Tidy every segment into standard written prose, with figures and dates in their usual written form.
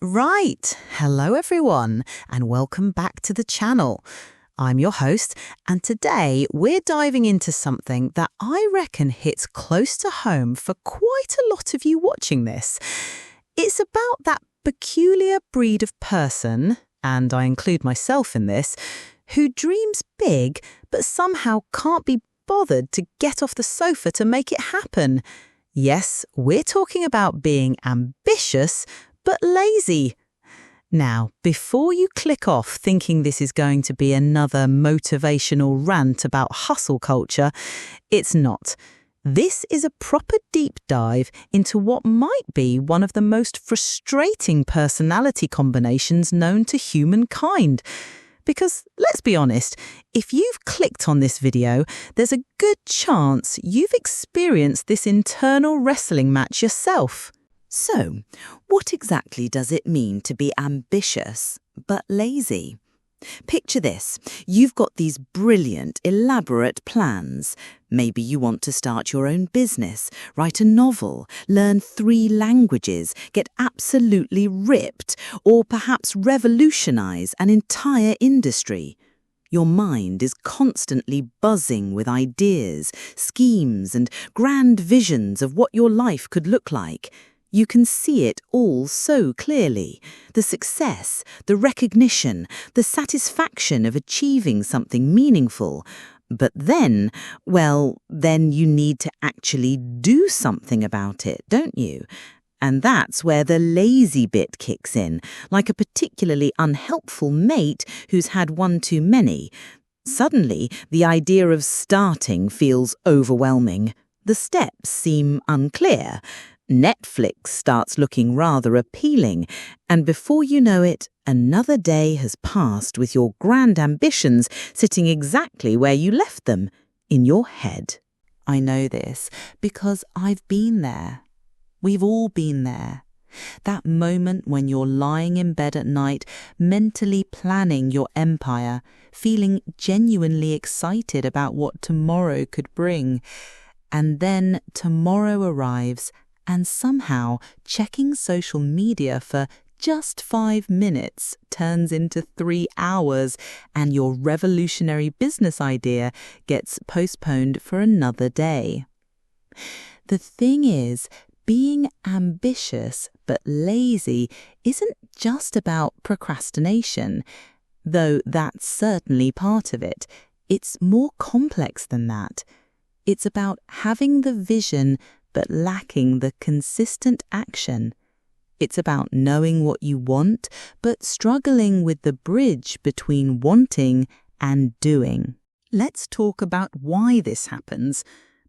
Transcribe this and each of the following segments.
Right. Hello, everyone, and welcome back to the channel. I'm your host, and today we're diving into something that I reckon hits close to home for quite a lot of you watching this. It's about that peculiar breed of person, and I include myself in this, who dreams big but somehow can't be bothered to get off the sofa to make it happen. Yes, we're talking about being ambitious but lazy. Now, before you click off thinking this is going to be another motivational rant about hustle culture, it's not. This is a proper deep dive into what might be one of the most frustrating personality combinations known to humankind. Because, let's be honest, if you've clicked on this video, there's a good chance you've experienced this internal wrestling match yourself. So, what exactly does it mean to be ambitious but lazy? Picture this. You've got these brilliant, elaborate plans. Maybe you want to start your own business, write a novel, learn 3 languages, get absolutely ripped, or perhaps revolutionize an entire industry. Your mind is constantly buzzing with ideas, schemes, and grand visions of what your life could look like. You can see it all so clearly. The success, the recognition, the satisfaction of achieving something meaningful. But then you need to actually do something about it, don't you? And that's where the lazy bit kicks in, like a particularly unhelpful mate who's had one too many. Suddenly, the idea of starting feels overwhelming. The steps seem unclear. Netflix starts looking rather appealing, and before you know it, another day has passed with your grand ambitions sitting exactly where you left them, in your head. I know this because I've been there. We've all been there. That moment when you're lying in bed at night, mentally planning your empire, feeling genuinely excited about what tomorrow could bring. And then tomorrow arrives, and somehow checking social media for just 5 minutes turns into 3 hours, and your revolutionary business idea gets postponed for another day. The thing is, being ambitious but lazy isn't just about procrastination, though that's certainly part of it. It's more complex than that. It's about having the vision but lacking the consistent action. It's about knowing what you want, but struggling with the bridge between wanting and doing. Let's talk about why this happens,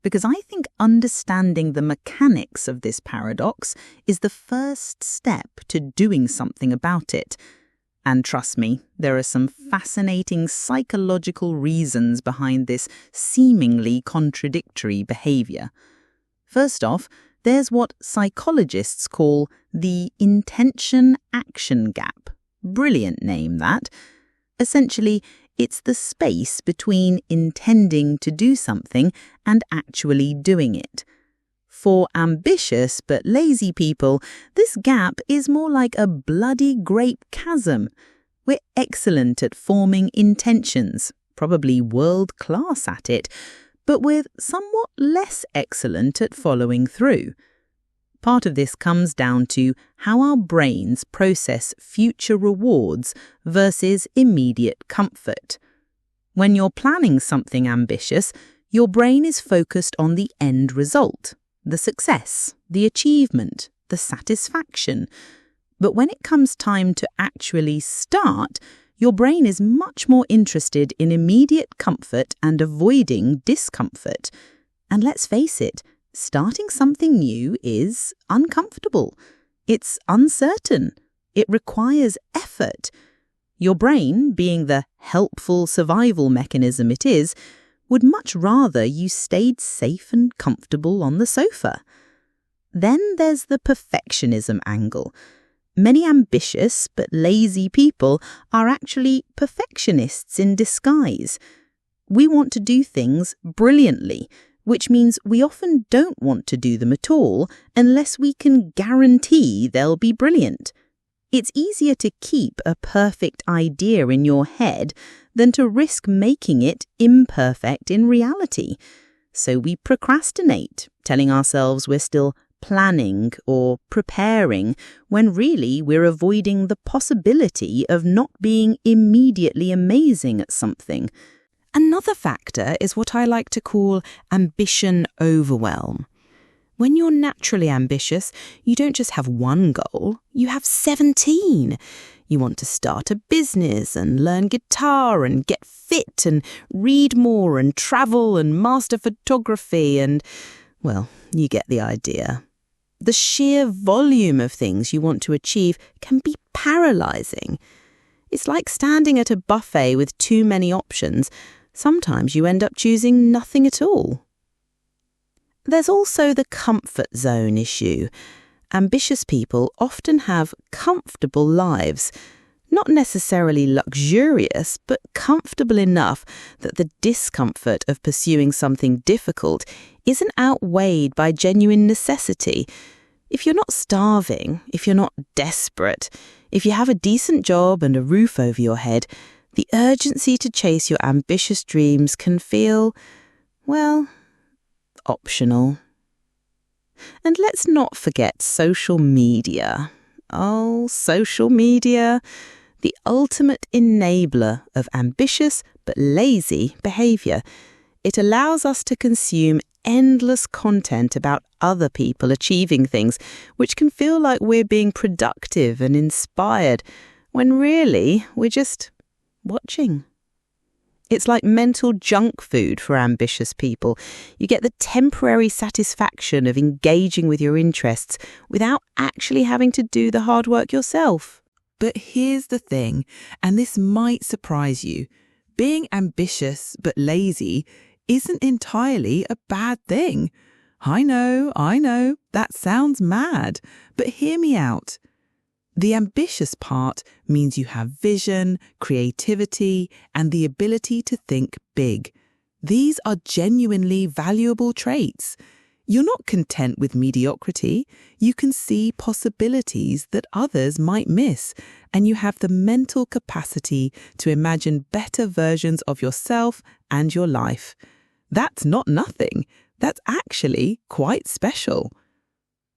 because I think understanding the mechanics of this paradox is the first step to doing something about it. And trust me, there are some fascinating psychological reasons behind this seemingly contradictory behavior. First off, there's what psychologists call the intention-action gap. Brilliant name, that. Essentially, it's the space between intending to do something and actually doing it. For ambitious but lazy people, this gap is more like a bloody grape chasm. We're excellent at forming intentions, probably world-class at it, but we're somewhat less excellent at following through. Part of this comes down to how our brains process future rewards versus immediate comfort. When you're planning something ambitious, your brain is focused on the end result, the success, the achievement, the satisfaction. But when it comes time to actually start, your brain is much more interested in immediate comfort and avoiding discomfort. And let's face it, starting something new is uncomfortable. It's uncertain. It requires effort. Your brain, being the helpful survival mechanism it is, would much rather you stayed safe and comfortable on the sofa. Then there's the perfectionism angle. Many ambitious but lazy people are actually perfectionists in disguise. We want to do things brilliantly, which means we often don't want to do them at all unless we can guarantee they'll be brilliant. It's easier to keep a perfect idea in your head than to risk making it imperfect in reality. So we procrastinate, telling ourselves we're still planning or preparing when really we're avoiding the possibility of not being immediately amazing at something. Another factor is what I like to call ambition overwhelm. When you're naturally ambitious, you don't just have one goal, you have 17. You want to start a business and learn guitar and get fit and read more and travel and master photography and, well, you get the idea. The sheer volume of things you want to achieve can be paralyzing. It's like standing at a buffet with too many options. Sometimes you end up choosing nothing at all. There's also the comfort zone issue. Ambitious people often have comfortable lives, not necessarily luxurious, but comfortable enough that the discomfort of pursuing something difficult isn't outweighed by genuine necessity. If you're not starving, if you're not desperate, if you have a decent job and a roof over your head, the urgency to chase your ambitious dreams can feel, well, optional. And let's not forget social media. Oh, social media, the ultimate enabler of ambitious but lazy behaviour. It allows us to consume endless content about other people achieving things, which can feel like we're being productive and inspired, when really we're just watching. It's like mental junk food for ambitious people. You get the temporary satisfaction of engaging with your interests without actually having to do the hard work yourself. But here's the thing, and this might surprise you. Being ambitious but lazy isn't entirely a bad thing. I know, that sounds mad, but hear me out. The ambitious part means you have vision, creativity, and the ability to think big. These are genuinely valuable traits. You're not content with mediocrity. You can see possibilities that others might miss, and you have the mental capacity to imagine better versions of yourself and your life. That's not nothing. That's actually quite special.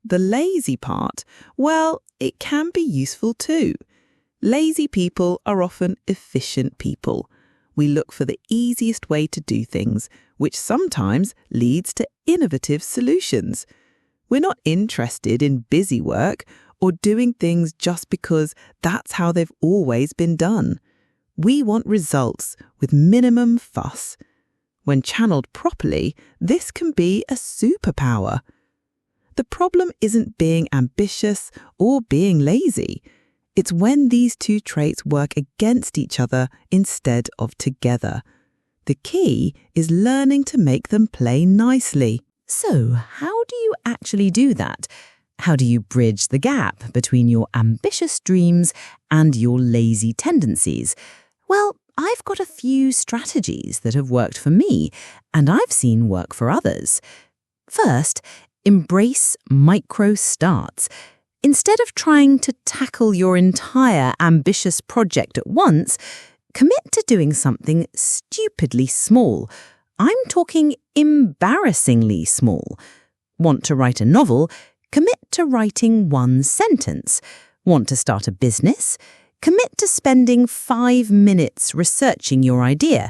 The lazy part, well, it can be useful too. Lazy people are often efficient people. We look for the easiest way to do things, which sometimes leads to innovative solutions. We're not interested in busy work or doing things just because that's how they've always been done. We want results with minimum fuss. When channeled properly, this can be a superpower. The problem isn't being ambitious or being lazy. It's when these two traits work against each other instead of together. The key is learning to make them play nicely. So, how do you actually do that? How do you bridge the gap between your ambitious dreams and your lazy tendencies? Well, I've got a few strategies that have worked for me, and I've seen work for others. First, embrace micro starts. Instead of trying to tackle your entire ambitious project at once, commit to doing something stupidly small. I'm talking embarrassingly small. Want to write a novel? Commit to writing one sentence. Want to start a business? Commit to spending 5 minutes researching your idea.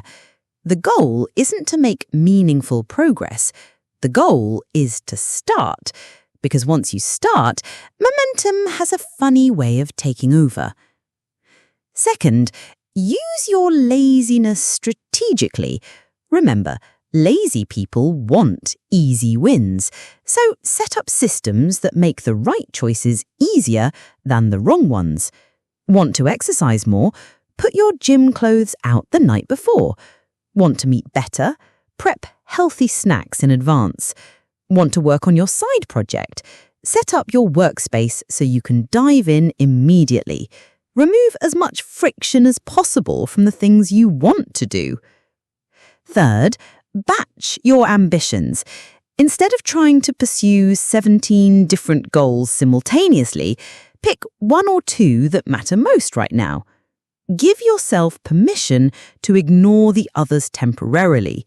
The goal isn't to make meaningful progress. The goal is to start, because once you start, momentum has a funny way of taking over. Second, use your laziness strategically. Remember, lazy people want easy wins, so set up systems that make the right choices easier than the wrong ones. Want to exercise more? Put your gym clothes out the night before. Want to meet better? Prep healthy snacks in advance. Want to work on your side project? Set up your workspace so you can dive in immediately. Remove as much friction as possible from the things you want to do. Third, batch your ambitions. Instead of trying to pursue 17 different goals simultaneously, Pick one or two that matter most right now. Give yourself permission to ignore the others temporarily.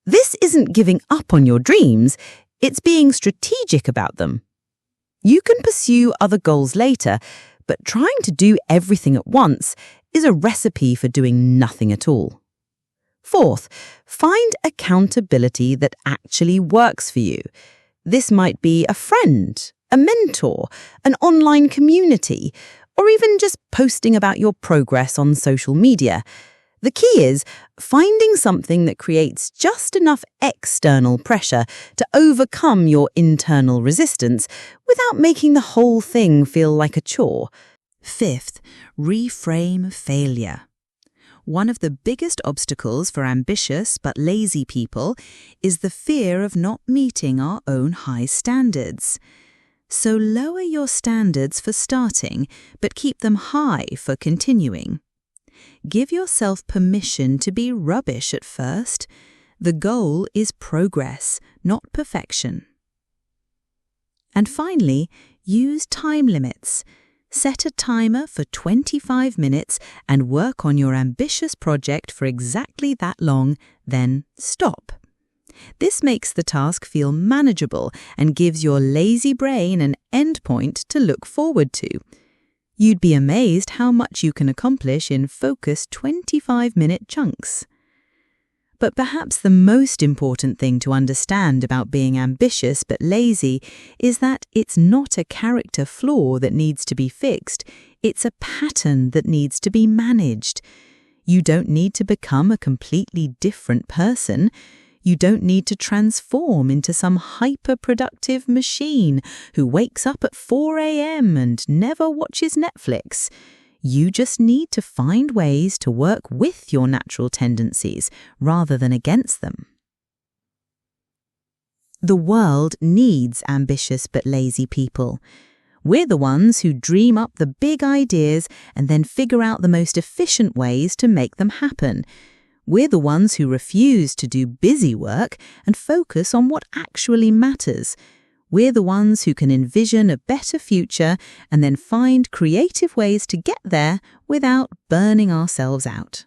This isn't giving up on your dreams, it's being strategic about them. You can pursue other goals later, but trying to do everything at once is a recipe for doing nothing at all. Fourth, find accountability that actually works for you. This might be a friend, a mentor, an online community, or even just posting about your progress on social media. The key is finding something that creates just enough external pressure to overcome your internal resistance without making the whole thing feel like a chore. Fifth, reframe failure. One of the biggest obstacles for ambitious but lazy people is the fear of not meeting our own high standards. So lower your standards for starting, but keep them high for continuing. Give yourself permission to be rubbish at first. The goal is progress, not perfection. And finally, use time limits. Set a timer for 25 minutes and work on your ambitious project for exactly that long, then stop. This makes the task feel manageable and gives your lazy brain an endpoint to look forward to. You'd be amazed how much you can accomplish in focused 25-minute chunks. But perhaps the most important thing to understand about being ambitious but lazy is that it's not a character flaw that needs to be fixed, it's a pattern that needs to be managed. You don't need to become a completely different person. You don't need to transform into some hyper-productive machine who wakes up at 4 a.m. and never watches Netflix. You just need to find ways to work with your natural tendencies rather than against them. The world needs ambitious but lazy people. We're the ones who dream up the big ideas and then figure out the most efficient ways to make them happen. We're the ones who refuse to do busy work and focus on what actually matters. We're the ones who can envision a better future and then find creative ways to get there without burning ourselves out.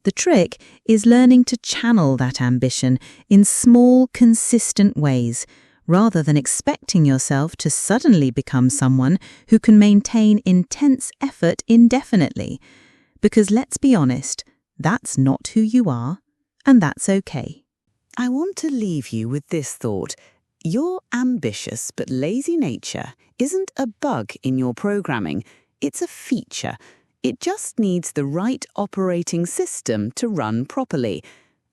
The trick is learning to channel that ambition in small, consistent ways, rather than expecting yourself to suddenly become someone who can maintain intense effort indefinitely. Because let's be honest, that's not who you are, and that's okay. I want to leave you with this thought. Your ambitious but lazy nature isn't a bug in your programming, it's a feature. It just needs the right operating system to run properly.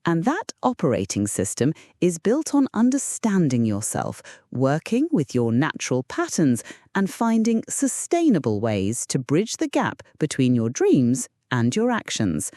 And that operating system is built on understanding yourself, working with your natural patterns, and finding sustainable ways to bridge the gap between your dreams and your actions.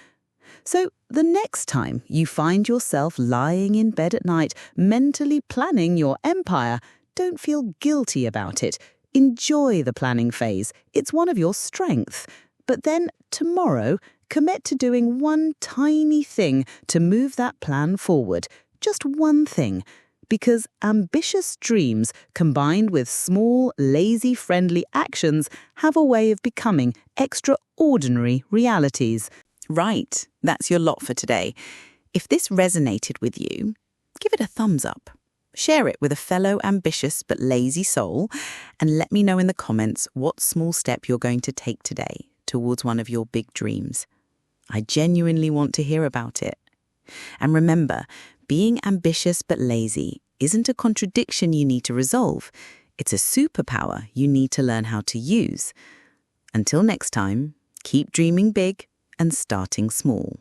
So the next time you find yourself lying in bed at night, mentally planning your empire, don't feel guilty about it. Enjoy the planning phase. It's one of your strengths. But then tomorrow, commit to doing one tiny thing to move that plan forward. Just one thing. Because ambitious dreams combined with small, lazy-friendly actions have a way of becoming extraordinary realities. Right, that's your lot for today. If this resonated with you, give it a thumbs up. Share it with a fellow ambitious but lazy soul, and let me know in the comments what small step you're going to take today towards one of your big dreams. I genuinely want to hear about it. And remember, being ambitious but lazy isn't a contradiction you need to resolve. It's a superpower you need to learn how to use. Until next time, keep dreaming big and starting small.